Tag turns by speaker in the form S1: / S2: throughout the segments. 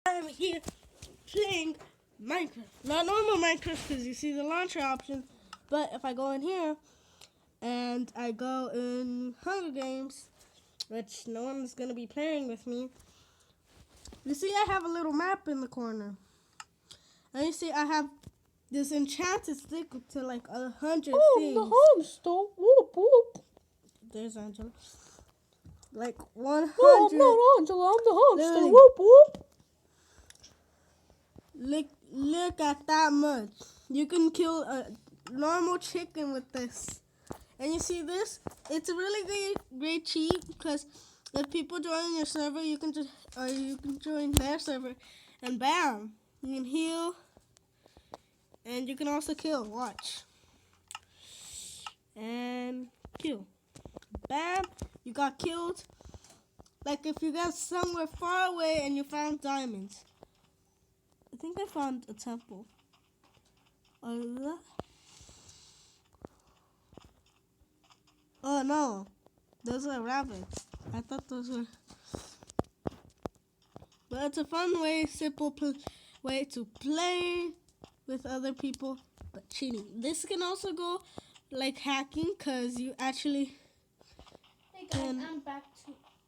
S1: I'm here playing Minecraft. Not normal Minecraft because you see the launcher option, but if I go in here and I go in Hunger Games, which no one's going to be playing with me, you see I have a little map in the corner. And you see I have this enchanted stick to like 100 things.
S2: Oh, the hamster. Whoop, whoop.
S1: There's Angela. Like 100.
S2: No, I'm not Angela. I'm the hamster.
S1: Literally.
S2: Whoop, whoop.
S1: Look at that much. You can kill a normal chicken with this. And you see this? It's a really great cheat because if people join your server, you can join their server, and bam, you can heal, and you can also kill. Watch. And kill. Bam, you got killed. Like if you got somewhere far away and you found diamonds. I think I found a temple. Oh no, those are rabbits. I thought those were. But it's a fun way, simple way to play with other people, but cheating. This can also go like hacking, cause you actually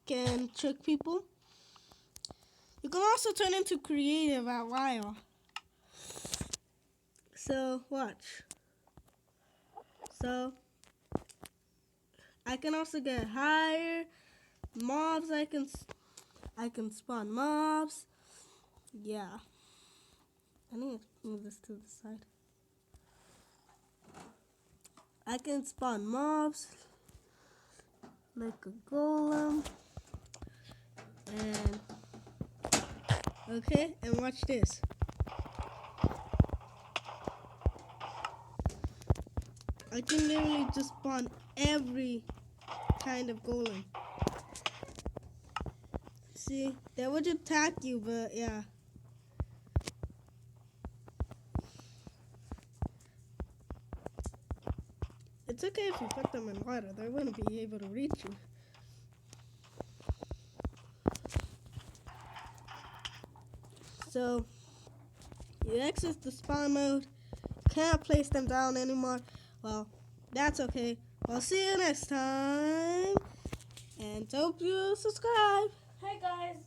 S1: can trick people. You can also turn into creative at while. So watch. So I can also get higher mobs. I can spawn mobs. Yeah. I need to move this to the side. I can spawn mobs like a golem. And okay, and watch this. I can literally just spawn every kind of golem. See, they would attack you, but yeah. It's okay if you put them in water. They wouldn't be able to reach you. So, you exit the spawn mode. Can't place them down anymore. Well, that's okay. I'll see you next time. And hope you subscribe.
S2: Hey guys.